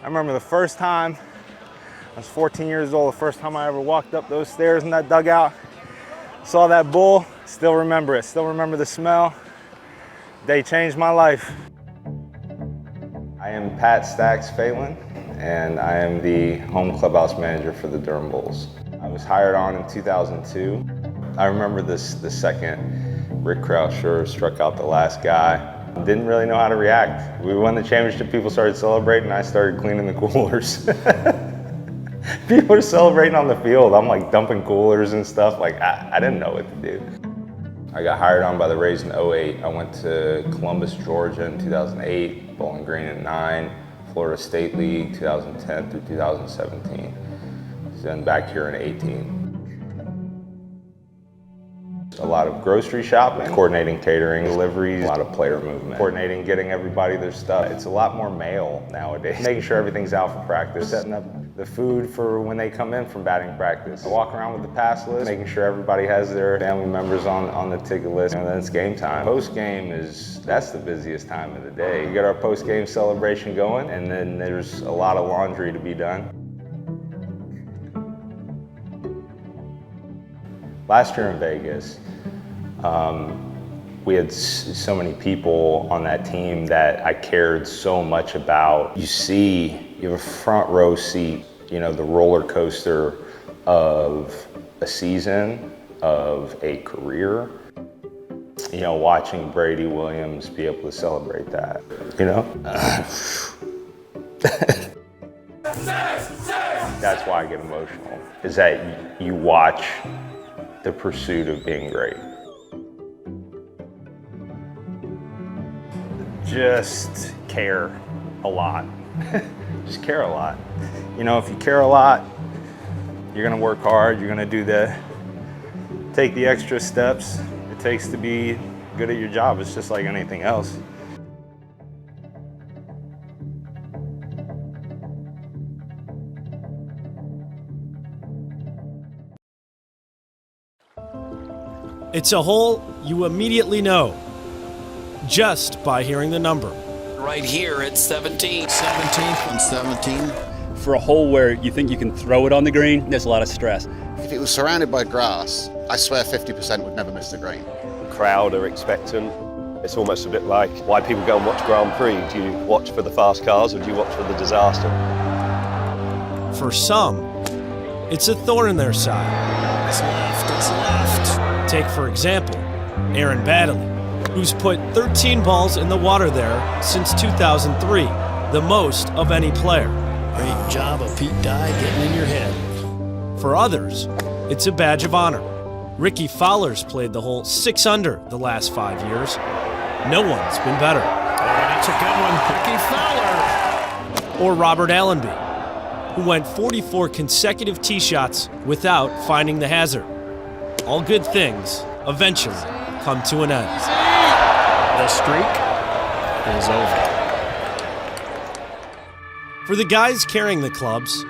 I remember the first time, I was 14 years old, the first time I ever walked up those stairs in that dugout, saw that bull, still remember it, still remember the smell. They changed my life. I am Pat Stacks Phelan, and I am the home clubhouse manager for the Durham Bulls. I was hired on in 2002. I remember the second Rick Krauscher struck out the last guy. Didn't really know how to react. We won the championship, people started celebrating, I started cleaning the coolers. People are celebrating on the field. I'm like dumping coolers and stuff. Like, I didn't know what to do. I got hired on by the Rays in 2008. I went to Columbus, Georgia in 2008, Bowling Green in 2009, Florida State League 2010 through 2017. Then back here in 2018. A lot of grocery shopping, coordinating catering, deliveries, a lot of player movement, coordinating, getting everybody their stuff. It's a lot more mail nowadays. Making sure everything's out for practice, setting up the food for when they come in from batting practice. I walk around with the pass list, making sure everybody has their family members on the ticket list, and then it's game time. Post-game that's the busiest time of the day. We get our post-game celebration going, and then there's a lot of laundry to be done. Last year in Vegas, we had so many people on that team that I cared so much about. You have a front row seat, the roller coaster of a season, of a career. Watching Brady Williams be able to celebrate that, That's why I get emotional, is that you watch the pursuit of being great. Just care a lot. Just care a lot. If you care a lot, you're gonna work hard, you're gonna take the extra steps it takes to be good at your job. It's just like anything else. It's a hole you immediately know, just by hearing the number. Right here at 17. 17th and 17. For a hole where you think you can throw it on the green, there's a lot of stress. If it was surrounded by grass, I swear 50% would never miss the green. The crowd are expectant. It's almost a bit like why people go and watch Grand Prix. Do you watch for the fast cars or do you watch for the disaster? For some, it's a thorn in their side. It's left. Take, for example, Aaron Baddeley, who's put 13 balls in the water there since 2003, the most of any player. Great job of Pete Dye getting in your head. For others, it's a badge of honor. Ricky Fowler's played the hole 6 under the last 5 years. No one's been better. That's a good one, Ricky Fowler. Or Robert Allenby, who went 44 consecutive tee shots without finding the hazard. All good things eventually come to an end. The streak is over. For the guys carrying the clubs,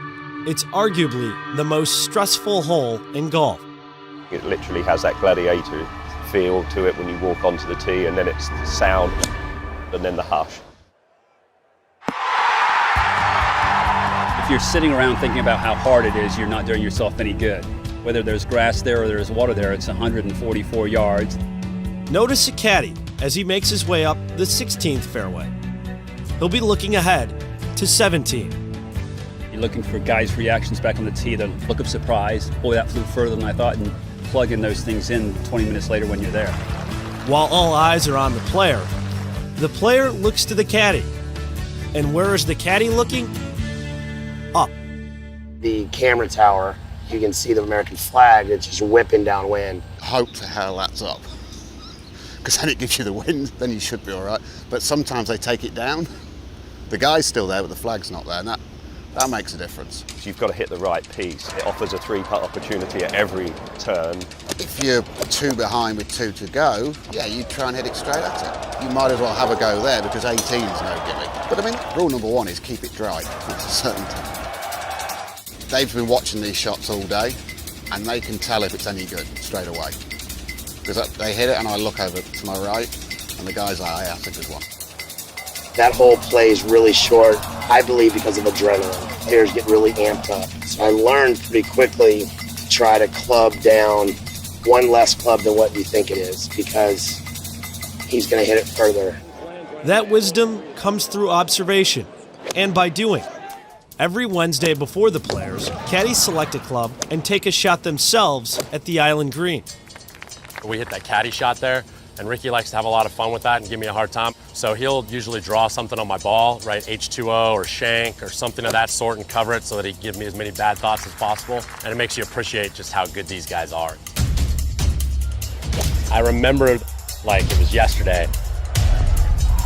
it's arguably the most stressful hole in golf. It literally has that gladiator feel to it when you walk onto the tee, and then it's the sound and then the hush. If you're sitting around thinking about how hard it is, you're not doing yourself any good. Whether there's grass there or there's water there, it's 144 yards. Notice a caddy as he makes his way up the 16th fairway. He'll be looking ahead to 17. You're looking for guys' reactions back on the tee, the look of surprise. Boy, that flew further than I thought, and plug in those things in 20 minutes later when you're there. While all eyes are on the player looks to the caddy. And where is the caddy looking? Up. The camera tower, you can see the American flag. It's just whipping downwind. Hope to hell that's up. Because then it gives you the wind, then you should be all right. But sometimes they take it down. The guy's still there, but the flag's not there, and that makes a difference. You've got to hit the right piece. It offers a 3-putt opportunity at every turn. If you're 2 behind with 2 to go, yeah, you try and hit it straight at it. You might as well have a go there because 18's no gimmick. But I mean, rule number 1 is keep it dry. That's a certainty. Dave's been watching these shots all day, and they can tell if it's any good straight away. Because they hit it, and I look over to my right, and the guy's like, "Yeah, that's a good one." That hole plays really short, I believe because of adrenaline. Players get really amped up. So I learned pretty quickly to try to club down one less club than what you think it is, because he's going to hit it further. That wisdom comes through observation and by doing. Every Wednesday before the players, caddies select a club and take a shot themselves at the island green. We hit that caddy shot there, and Ricky likes to have a lot of fun with that and give me a hard time. So he'll usually draw something on my ball, right, H2O or shank or something of that sort, and cover it so that he can give me as many bad thoughts as possible. And it makes you appreciate just how good these guys are. I remember like it was yesterday.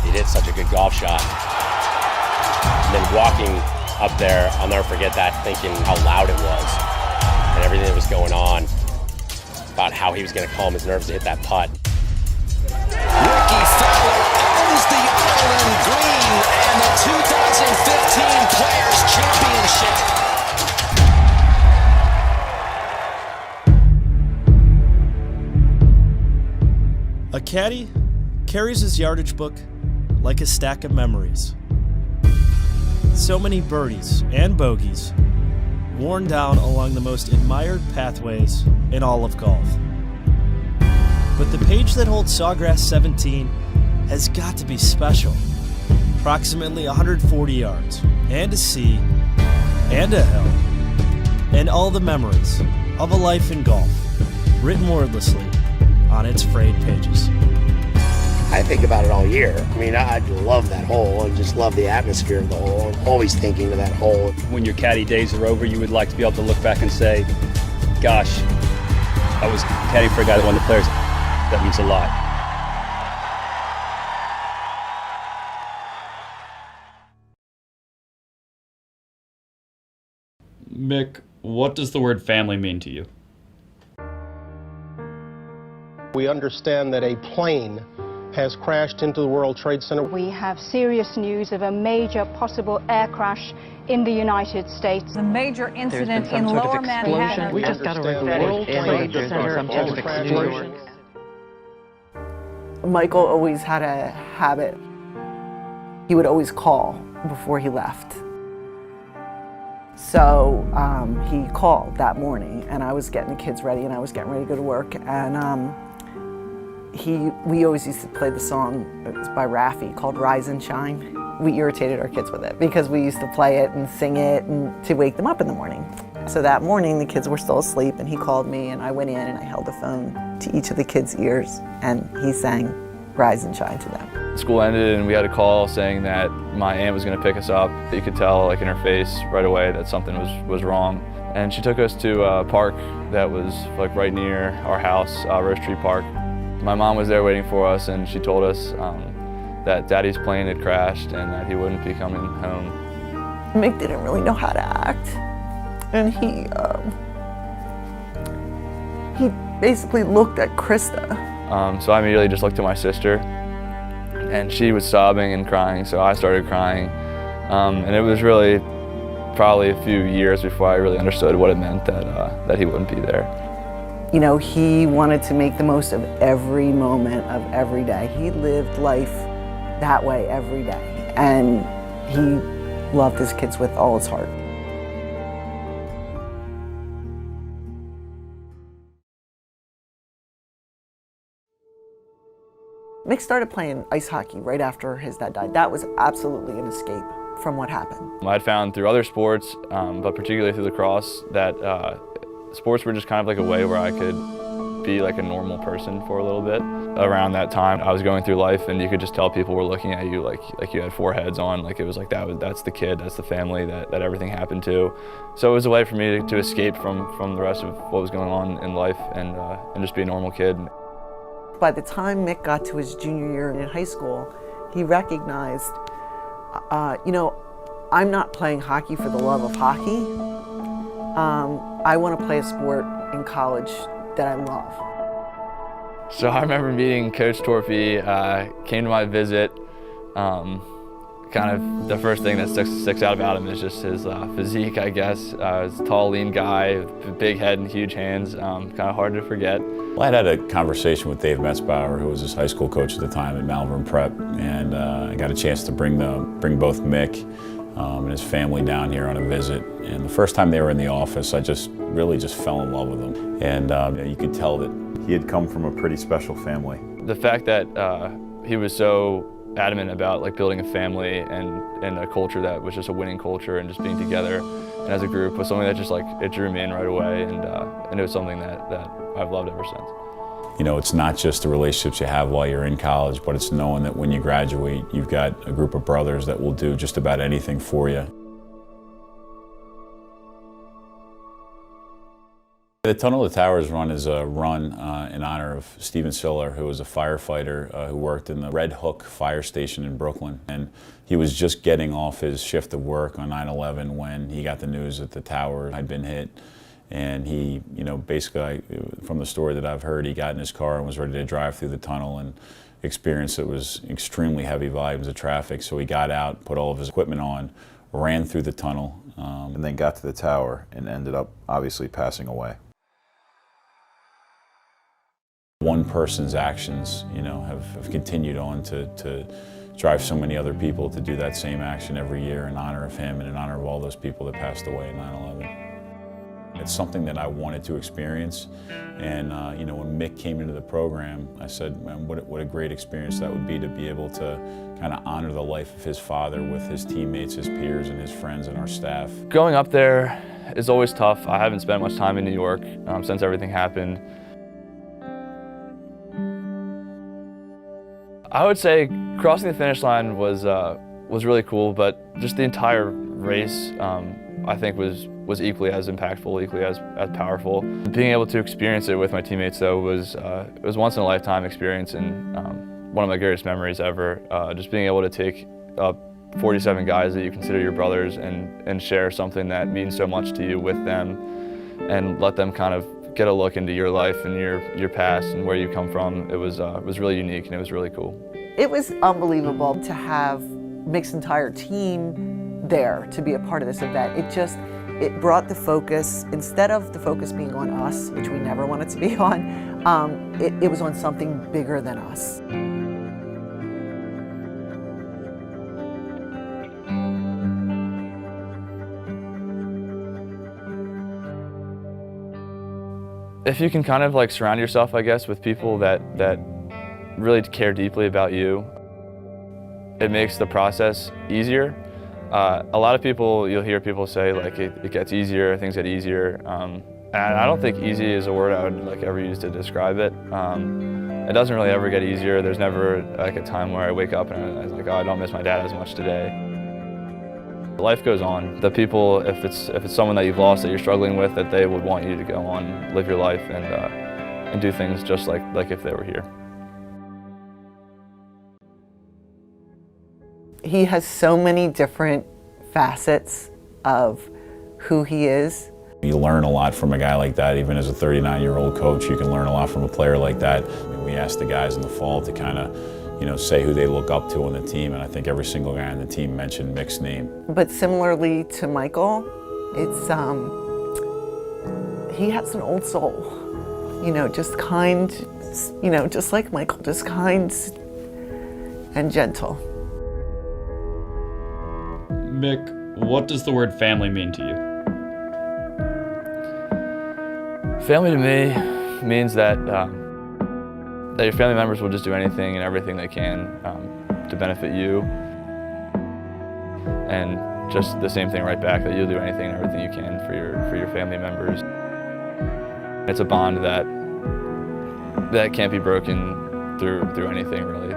He hit such a good golf shot. And then walking up there, I'll never forget that, thinking how loud it was and everything that was going on, about how he was going to calm his nerves to hit that putt. Ricky Phelan owns the island green and the 2015 Players Championship. A caddy carries his yardage book like a stack of memories. So many birdies and bogeys worn down along the most admired pathways in all of golf. But the page that holds Sawgrass 17 has got to be special. Approximately 140 yards, and a sea, and a hill, and all the memories of a life in golf, written wordlessly on its frayed pages. I think about it all year. I mean, I love that hole. I just love the atmosphere of the hole. I'm always thinking of that hole. When your caddy days are over, you would like to be able to look back and say, gosh, I was caddy for a guy that won the Players. That means a lot. Mick, what does the word family mean to you? We understand that a plane has crashed into the World Trade Center. We have serious news of a major possible air crash in the United States. A major incident in Lower Manhattan. We just got a World Trade Center. Michael always had a habit. He would always call before he left. So he called that morning, and I was getting the kids ready, and I was getting ready to go to work, and we always used to play the song, it was by Raffi, called Rise and Shine. We irritated our kids with it because we used to play it and sing it and to wake them up in the morning. So that morning the kids were still asleep, and he called me, and I went in and I held the phone to each of the kids' ears, and he sang Rise and Shine to them. School ended and we had a call saying that my aunt was going to pick us up. You could tell like in her face right away that something was wrong. And she took us to a park that was like right near our house, Rose Tree Park. My mom was there waiting for us, and she told us that Daddy's plane had crashed and that he wouldn't be coming home. Mick didn't really know how to act, and he basically looked at Krista. So I immediately just looked at my sister, and she was sobbing and crying, so I started crying. And it was really probably a few years before I really understood what it meant that he wouldn't be there. You know, he wanted to make the most of every moment of every day. He lived life that way every day, and he loved his kids with all his heart. Mick started playing ice hockey right after his dad died. That was absolutely an escape from what happened. I'd found through other sports, but particularly through lacrosse, that sports were just kind of like a way where I could be like a normal person for a little bit. Around that time, I was going through life, and you could just tell people were looking at you like you had four heads on. Like it was like that's the kid, that's the family that everything happened to. So it was a way for me to escape from the rest of what was going on in life and just be a normal kid. By the time Mick got to his junior year in high school, he recognized, you know, I'm not playing hockey for the love of hockey. I want to play a sport in college that I love. So I remember meeting Coach Torpy, came to my visit, kind of the first thing that sticks out about him is just his physique, I guess. He's a tall, lean guy, big head and huge hands, kind of hard to forget. Well, I had a conversation with Dave Metzbauer, who was his high school coach at the time at Malvern Prep, and I got a chance to bring both Mick and his family down here on a visit. And the first time they were in the office, I really just fell in love with them. And you could tell that he had come from a pretty special family. The fact that he was so adamant about like building a family and a culture that was just a winning culture and just being together and as a group was something that just like it drew me in right away, and it was something that I've loved ever since. You know, it's not just the relationships you have while you're in college, but it's knowing that when you graduate, you've got a group of brothers that will do just about anything for you. The Tunnel to Towers run is a run in honor of Stephen Siller, who was a firefighter who worked in the Red Hook fire station in Brooklyn. And he was just getting off his shift of work on 9/11 when he got the news that the tower had been hit. And he, you know, basically, from the story that I've heard, he got in his car and was ready to drive through the tunnel and experienced it was extremely heavy volumes of traffic. So he got out, put all of his equipment on, ran through the tunnel, and then got to the tower and ended up obviously passing away. One person's actions, you know, have continued on to drive so many other people to do that same action every year in honor of him and in honor of all those people that passed away in 9/11. It's something that I wanted to experience, and you know, when Mick came into the program, I said, man, what a great experience that would be to be able to kind of honor the life of his father with his teammates, his peers, and his friends and our staff. Going up there is always tough. I haven't spent much time in New York since everything happened. I would say crossing the finish line was really cool, but just the entire race I think was equally as impactful, equally as powerful. Being able to experience it with my teammates though was it was once in a lifetime experience, and one of my greatest memories ever. Just being able to take 47 guys that you consider your brothers and share something that means so much to you with them, and let them kind of get a look into your life and your past and where you come from. It was really unique, and it was really cool. It was unbelievable to have Mick's entire team there to be a part of this event. It brought the focus, instead of the focus being on us, which we never wanted to be on, it was on something bigger than us. If you can kind of like surround yourself, I guess, with people that really care deeply about you, it makes the process easier. A lot of people, you'll hear people say like it gets easier, things get easier, and I don't think easy is a word I would like ever use to describe it. It doesn't really ever get easier. There's never like a time where I wake up and I'm like, oh, I don't miss my dad as much today. Life goes on. The people, if it's someone that you've lost that you're struggling with, that they would want you to go on, live your life, and do things just like if they were here. He has so many different facets of who he is. You learn a lot from a guy like that. Even as a 39-year-old coach, you can learn a lot from a player like that. I mean, we asked the guys in the fall to kind of, you know, say who they look up to on the team, and I think every single guy on the team mentioned Mick's name. But similarly to Michael, it's he has an old soul, you know, just kind, you know, just like Michael, just kind and gentle. Mick, what does the word family mean to you? Family to me means that that your family members will just do anything and everything they can to benefit you, and just the same thing right back, that you'll do anything and everything you can for your family members. It's a bond that can't be broken through anything, really.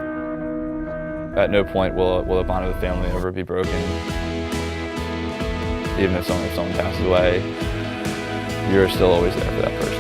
At no point will a bond of the family ever be broken. Even if someone passes away, you're still always there for that person.